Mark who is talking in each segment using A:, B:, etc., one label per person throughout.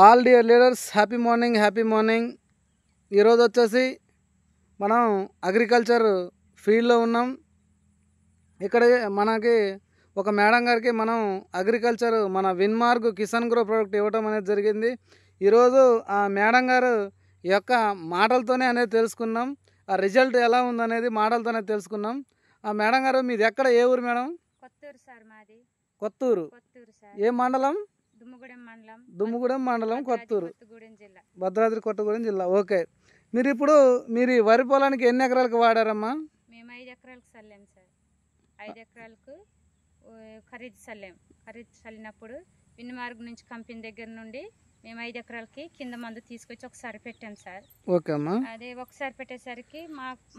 A: All dear leaders happy morning. ఈరోజు వచ్చేసి మనం అగ్రికల్చర్ ఫీల్డ్లో ఉన్నాం. ఇక్కడ మనకి ఒక మేడం గారికి మనం అగ్రికల్చర్ మన విన్మార్గ్ కిసాన్ గ్రో ప్రోడక్ట్ ఇవ్వటం అనేది జరిగింది. ఈరోజు ఆ మేడం గారు యొక్క మాటలతోనే అనేది తెలుసుకున్నాం. ఆ రిజల్ట్ ఎలా ఉందనేది మాటలతోనే తెలుసుకున్నాం. ఆ మేడం గారు మీది ఎక్కడ, ఏ ఊరు మేడం?
B: కొత్తూరు సార్ మాది.
A: కొత్తూరు
B: సార్.
A: ఏ మండలం?
B: దుమ్ముగూడెం మండలం
A: కొత్తూరు,
B: జిల్లా,
A: భద్రాద్రి కొత్తగూడెం జిల్లా. ఓకే, మీరు ఈ వరి పొలానికి ఎన్ని ఎకరాలకు వాడారమ్మా?
B: మేము 5 ఎకరాలకు చల్లాం సార్. 5 ఎకరాలకు ఖరీదు చల్లినప్పుడు విన్మార్గ్ నుంచి కంపెనీ దగ్గర నుండి మేము 5 ఎకరాలకి కింద మందు తీసుకొచ్చి ఒకసారి పెట్టాం సార్.
A: ఓకే అమ్మా.
B: అదే ఒకసారి పెట్టేసరికి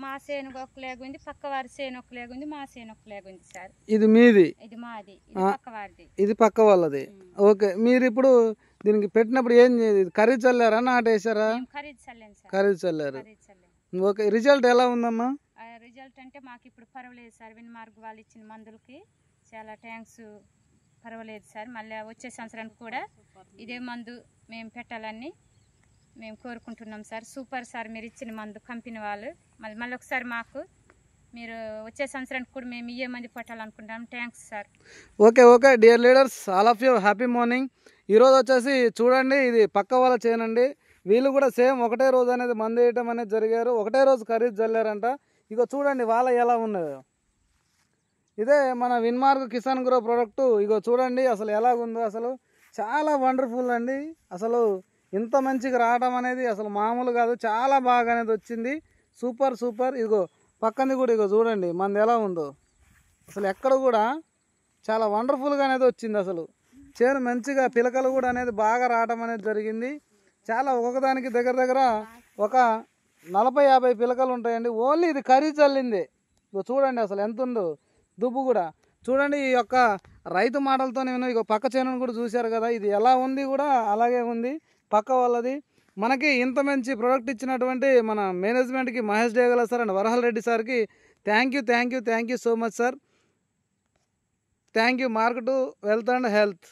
B: మా సేను ఒక లేగుంది, పక్క వారి సేను ఒక లేగుంది, మా సేను ఒక లేగుంది సార్.
A: ఇది మీది?
B: ఇది మాది, ఇది పక్క వారిది.
A: ఇది పక్క వాళ్ళది. ఓకే, మీరు ఇప్పుడు దీనికి పెట్టినప్పుడు ఏం ఖరీదు చల్లారా, నాటేసారా?
B: ఖరీదు చల్లాం సార్.
A: ఖరీదు చల్లారు. ఓకే, రిజల్ట్ ఎలా ఉందమ్మా?
B: రిజల్ట్ అంటే మాకు ఇప్పుడు పర్వాలేదు సార్. విన్మార్గ్ వాళ్ళు ఇచ్చిన మందులకి చాలా థ్యాంక్స్. పర్వాలేదు సార్. మళ్ళీ వచ్చే సంవత్సరానికి కూడా ఇదే మందు మేము పెట్టాలని మేము కోరుకుంటున్నాం సార్. సూపర్ సార్, మీరు ఇచ్చిన మందు కంపెనీ వాళ్ళు. మళ్ళీ ఒకసారి మాకు మీరు వచ్చే సంవత్సరానికి కూడా మేము ఇయ్యే మంది పెట్టాలనుకుంటాం. Thanks sir.
A: Okay dear leaders, all of you happy morning. ఈరోజు వచ్చేసి చూడండి, ఇది పక్క వాళ్ళ చేయనండి. వీళ్ళు కూడా సేమ్ ఒకటే రోజు అనేది మందు వేయటం అనేది జరిగారు. ఒకటే రోజు ఖరీదు చల్లారంట. ఇక చూడండి వాళ్ళ ఎలా ఉన్నదో. ఇదే మన విన్మార్గ్ కిసాన్ గ్రో ప్రోడక్ట్. ఇగో చూడండి అసలు ఎలాగుందో. అసలు చాలా వండర్ఫుల్ అండి. అసలు ఇంత మంచిగా రావడం అనేది అసలు మామూలు కాదు. చాలా బాగా అనేది వచ్చింది. సూపర్. ఇగో పక్కన కూడా ఇగో చూడండి మనది ఎలా ఉందో. అసలు ఎక్కడ కూడా చాలా వండర్ఫుల్గా అనేది వచ్చింది. అసలు చేను మంచిగా పిలకలు కూడా అనేది బాగా రావడం అనేది జరిగింది. చాలా ఒకదానికి దగ్గర ఒక 40-50 పిలకలు ఉంటాయండి. ఓన్లీ ఇది ఖరీదు చల్లింది. ఇగో చూడండి అసలు ఎంత ఉందో. దుబ్బు కూడా చూడండి. ఈ యొక్క రైతు మాటలతో నేను ఇక పక్క చేనును కూడా చూశారు కదా, ఇది ఎలా ఉంది కూడా అలాగే ఉంది పక్క వాళ్ళది. మనకి ఇంత మంచి ప్రోడక్ట్ ఇచ్చినటువంటి మన మేనేజ్మెంట్కి మహేష్ డేగల సార్ అండ్ వరహల్ రెడ్డి సార్కి thank you so much sir. Thank you. Mark to wealth and health.